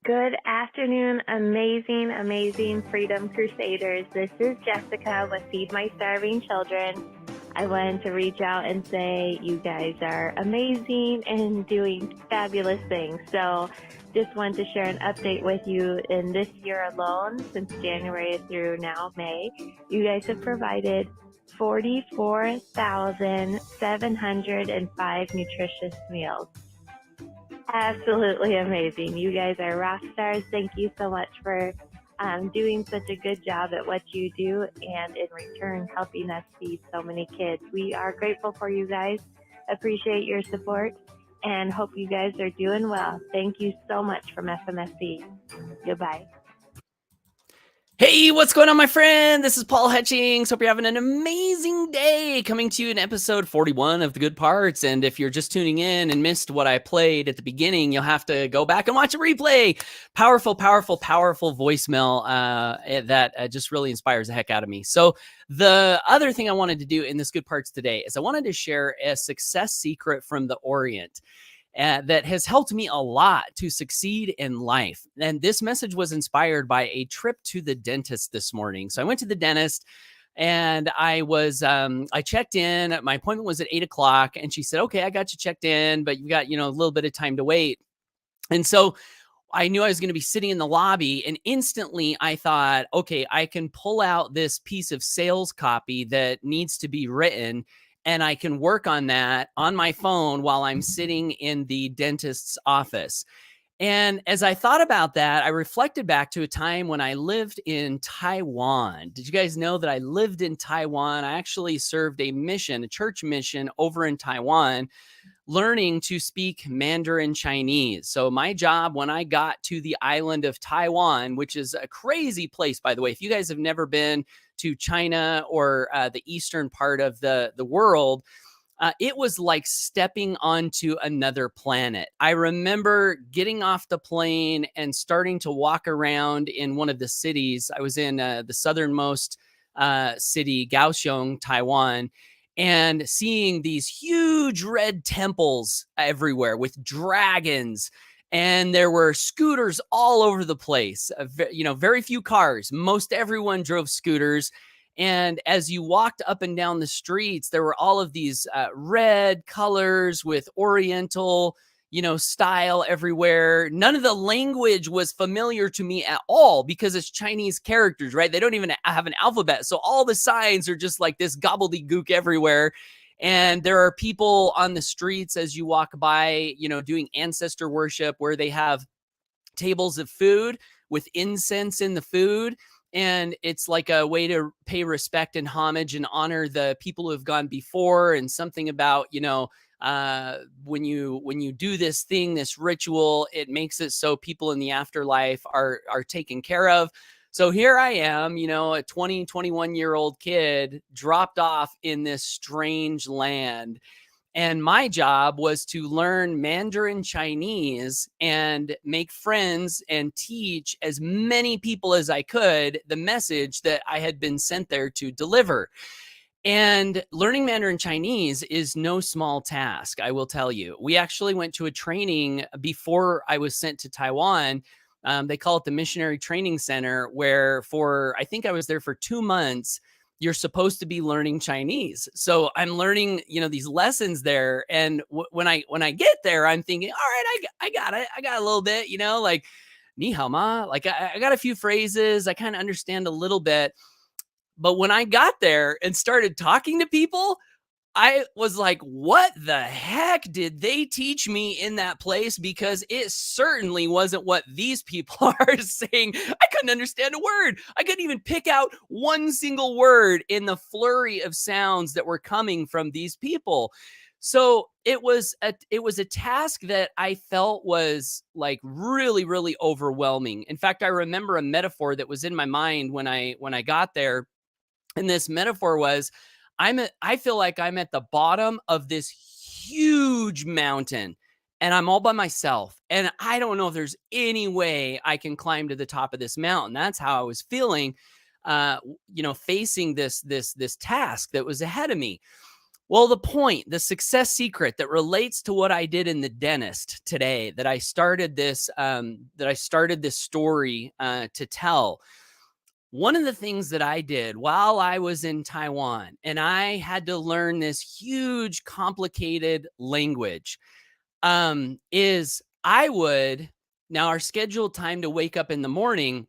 Good afternoon, amazing Freedom Crusaders. This is Jessica with Feed My Starving Children. I wanted to reach out and say you guys are amazing and doing fabulous things. So just wanted to share an update with you. In this year alone, since January through now May, you guys have provided 44,705 nutritious meals. Absolutely amazing. You guys are rock stars. Thank you so much for doing such a good job at what you do and in return helping us feed so many kids. We are grateful for you guys. Appreciate your support and hope you guys are doing well. Thank you so much from FMSC. Goodbye. Hey, what's going on, my friend? This is Paul Hutchings. Hope you're having an amazing day. Coming to you in episode 41 of The Good Parts. And if you're just tuning in and missed what I played at the beginning, you'll have to go back and watch a replay. Powerful voicemail that just really inspires the heck out of me. So the other thing I wanted to do in This Good Parts today is I wanted to share a success secret from the Orient. That has helped me a lot to succeed in life. And this message was inspired by a trip to the dentist this morning. So I went to the dentist and I checked in. My appointment was at 8:00 and she said, okay, I got you checked in, but you got, a little bit of time to wait. And so I knew I was going to be sitting in the lobby, and instantly I thought, okay, I can pull out this piece of sales copy that needs to be written, and I can work on that on my phone while I'm sitting in the dentist's office. And as I thought about that, I reflected back to a time when I lived in Taiwan. Did you guys know that I lived in Taiwan? I actually served a church mission over in Taiwan, learning to speak Mandarin Chinese. So my job when I got to the island of Taiwan, which is a crazy place, by the way, if you guys have never been to China or the eastern part of the world, it was like stepping onto another planet. I remember getting off the plane and starting to walk around in one of the cities. I was in the southernmost city, Kaohsiung, Taiwan, and seeing these huge red temples everywhere with dragons. And there were scooters all over the place. Very few cars. Most everyone drove scooters. And as you walked up and down the streets, there were all of these red colors with Oriental, style everywhere. None of the language was familiar to me at all because it's Chinese characters, right? They don't even have an alphabet. So all the signs are just like this gobbledygook everywhere. And there are people on the streets as you walk by, doing ancestor worship where they have tables of food with incense in the food. And it's like a way to pay respect and homage and honor the people who have gone before, and something about, when you do this thing, this ritual, it makes it so people in the afterlife are taken care of. So here I am, a 21-year-old kid dropped off in this strange land. And my job was to learn Mandarin Chinese and make friends and teach as many people as I could the message that I had been sent there to deliver. And learning Mandarin Chinese is no small task, I will tell you. We actually went to a training before I was sent to Taiwan. They call it the Missionary Training Center, where I think I was there for 2 months. You're supposed to be learning Chinese. So I'm learning, these lessons there. And when I get there, I'm thinking, all right, I got it. I got a little bit, like ni hao ma. Like I got a few phrases. I kind of understand a little bit. But when I got there and started talking to people, I was like, what the heck did they teach me in that place? Because it certainly wasn't what these people are saying. I couldn't understand a word. I couldn't even pick out one single word in the flurry of sounds that were coming from these people. So it was a task that I felt was like really, really overwhelming. In fact, I remember a metaphor that was in my mind when I got there. And this metaphor was, I feel like I'm at the bottom of this huge mountain and I'm all by myself. And I don't know if there's any way I can climb to the top of this mountain. That's how I was feeling, facing this task that was ahead of me. Well, the success secret that relates to what I did in the dentist today, that I started this story to tell. One of the things that I did while I was in Taiwan, and I had to learn this huge, complicated language, is I would now our scheduled time to wake up in the morning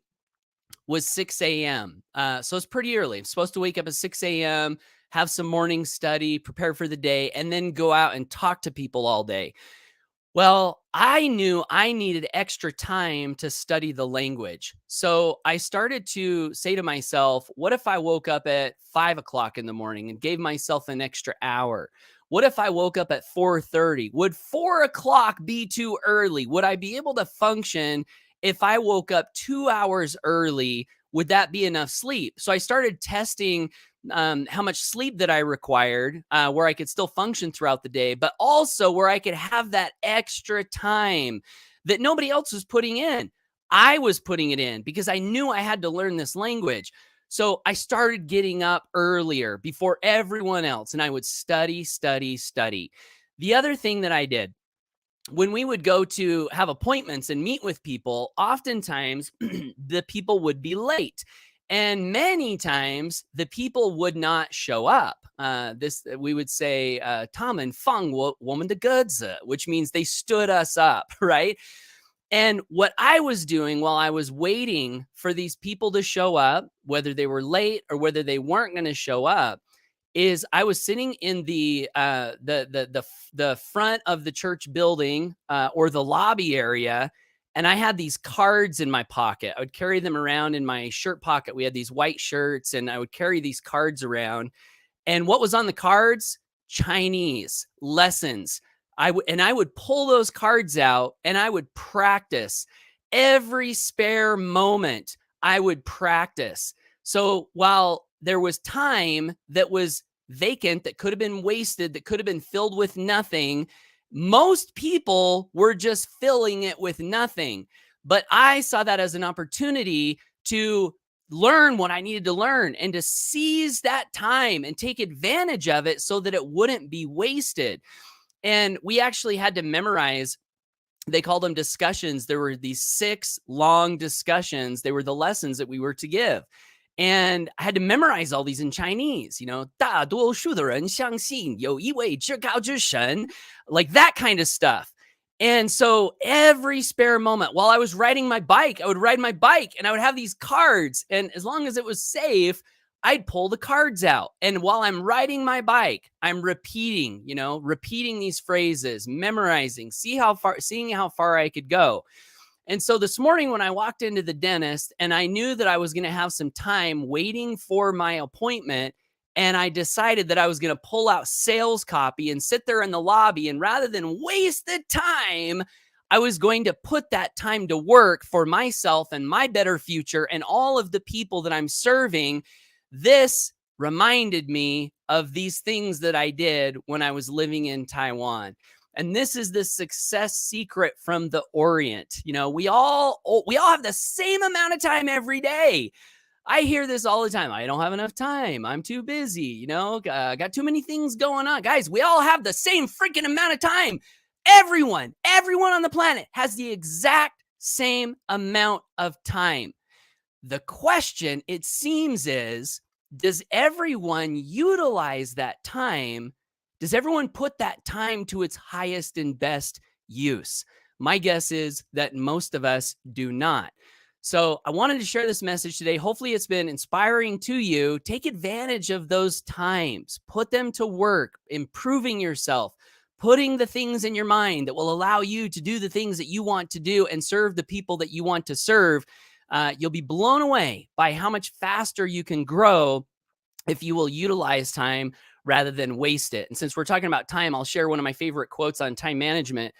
was 6 a.m. So it's pretty early. I'm supposed to wake up at 6 a.m., have some morning study, prepare for the day, and then go out and talk to people all day. Well, I knew I needed extra time to study the language. So I started to say to myself, what if I woke up at 5 o'clock in the morning and gave myself an extra hour? What if I woke up at 4:30? Would 4 o'clock be too early? Would I be able to function if I woke up 2 hours early? Would that be enough sleep? So I started testing how much sleep that I required, where I could still function throughout the day, but also where I could have that extra time that nobody else was putting in. I was putting it in because I knew I had to learn this language. So I started getting up earlier before everyone else, and I would study, study, study. The other thing that I did when we would go to have appointments and meet with people, oftentimes the people would be late. And many times the people would not show up. We would say, "Ta们放我们的鸽子," which means they stood us up, right? And what I was doing while I was waiting for these people to show up, whether they were late or whether they weren't going to show up, is I was sitting in the front of the church building, or the lobby area, and I had these cards in my pocket. I would carry them around in my shirt pocket. We had these white shirts, and I would carry these cards around. And what was on the cards? Chinese lessons. I would pull those cards out and I would practice every spare moment. I would practice. So while there was time that was vacant, that could have been wasted, that could have been filled with nothing, most people were just filling it with nothing. But I saw that as an opportunity to learn what I needed to learn and to seize that time and take advantage of it so that it wouldn't be wasted. And we actually had to memorize, they called them discussions. There were these 6 long discussions. They were the lessons that we were to give. And I had to memorize all these in Chinese, "大多数的人相信有一位至高之神," like that kind of stuff. And so every spare moment while I was riding my bike, I would ride my bike and I would have these cards. And as long as it was safe, I'd pull the cards out. And while I'm riding my bike, I'm repeating these phrases, memorizing, seeing how far I could go. And so this morning when I walked into the dentist and I knew that I was going to have some time waiting for my appointment, and I decided that I was going to pull out sales copy and sit there in the lobby, and rather than waste the time, I was going to put that time to work for myself and my better future and all of the people that I'm serving. This reminded me of these things that I did when I was living in Taiwan. And this is the success secret from the Orient. We all have the same amount of time every day. I hear this all the time. I don't have enough time. I'm too busy. Got too many things going on. Guys, we all have the same freaking amount of time. Everyone on the planet has the exact same amount of time. The question, it seems, is, does everyone utilize that time? Does everyone put that time to its highest and best use? My guess is that most of us do not. So I wanted to share this message today. Hopefully it's been inspiring to you. Take advantage of those times. Put them to work, improving yourself, putting the things in your mind that will allow you to do the things that you want to do and serve the people that you want to serve. You'll be blown away by how much faster you can grow if you will utilize time rather than waste it. And since we're talking about time, I'll share one of my favorite quotes on time management.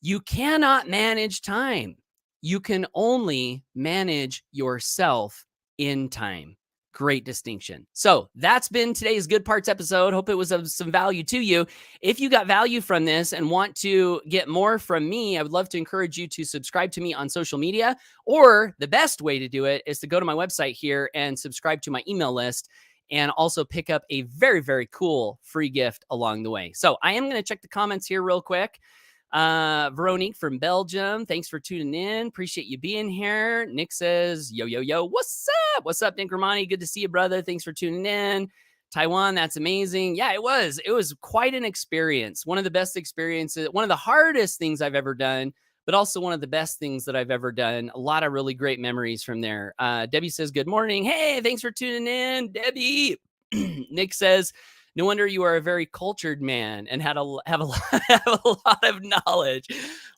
You cannot manage time. You can only manage yourself in time. Great distinction. So that's been today's Good Parts episode. Hope it was of some value to you. If you got value from this and want to get more from me, I would love to encourage you to subscribe to me on social media, or the best way to do it is to go to my website here and subscribe to my email list. and also pick up a very, very cool free gift along the way. So I am going to check the comments here real quick. Veronique from Belgium, thanks for tuning in. Appreciate you being here. Nick says, yo, yo, yo, what's up? What's up, Nick Romani? Good to see you, brother. Thanks for tuning in. Taiwan, that's amazing. Yeah, it was quite an experience. One of the best experiences, one of the hardest things I've ever done, but also one of the best things that I've ever done. A lot of really great memories from there. Debbie says, good morning. Hey, thanks for tuning in, Debbie. Nick says, no wonder you are a very cultured man and have a lot of knowledge.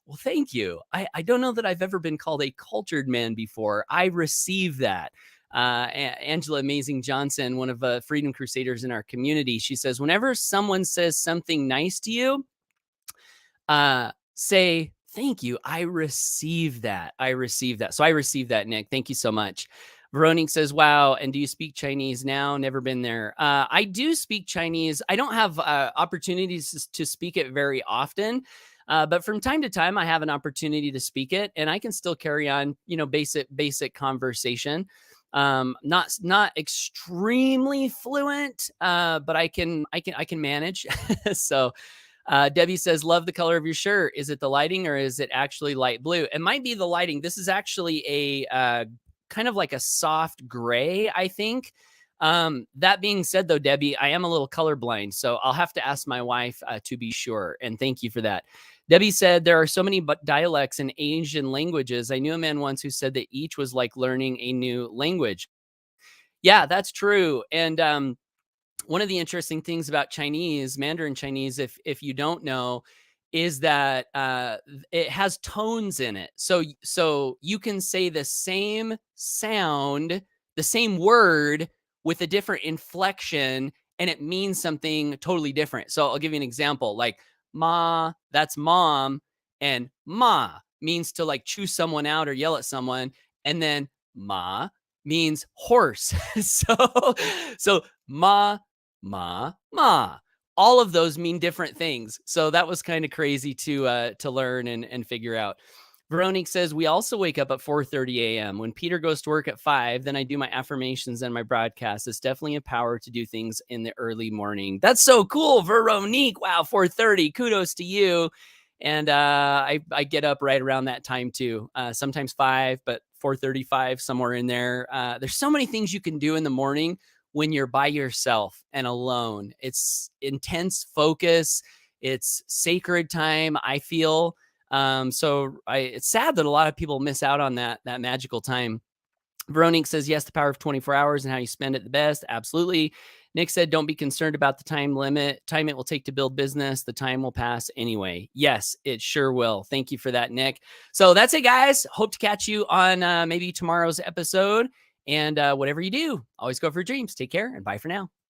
Well, thank you. I don't know that I've ever been called a cultured man before. I receive that. Angela Amazing Johnson, one of Freedom Crusaders in our community, she says, whenever someone says something nice to you, say, thank you. I receive that. So I receive that, Nick. Thank you so much. Veronique says, wow. And do you speak Chinese now? Never been there. I do speak Chinese. I don't have opportunities to speak it very often. But from time to time, I have an opportunity to speak it, and I can still carry on, basic conversation. Not extremely fluent, but I can manage. So, Debbie says, love the color of your shirt. Is it the lighting or is it actually light blue? It might be the lighting. This is actually a kind of like a soft gray, I think. That being said, though, Debbie, I am a little colorblind, so I'll have to ask my wife to be sure. And thank you for that. Debbie said, there are so many dialects in Asian languages. I knew a man once who said that each was like learning a new language. Yeah, that's true. And one of the interesting things about Mandarin Chinese, if you don't know, is that it has tones in it. So you can say the same sound, the same word with a different inflection, and it means something totally different. So I'll give you an example. Like ma, that's mom, and ma means to like chew someone out or yell at someone, and then ma means horse. so ma, all of those mean different things. So that was kind of crazy to learn and figure out. Veronique says, we also wake up at 4:30 a.m. When Peter goes to work at 5, then I do my affirmations and my broadcast. It's definitely a power to do things in the early morning. That's so cool, Veronique. Wow, 4:30. Kudos to you. And I get up right around that time too. Sometimes 5, but 4:35, somewhere in there. There's so many things you can do in the morning when you're by yourself and alone. It's intense focus. It's sacred time, I feel. It's sad that a lot of people miss out on that magical time. Veronique says, yes, the power of 24 hours and how you spend it the best. Absolutely. Nick said, don't be concerned about the time it will take to build business. The time will pass anyway. Yes, it sure will. Thank you for that, Nick. So that's it, guys. Hope to catch you on maybe tomorrow's episode. And whatever you do, always go for your dreams. Take care and bye for now.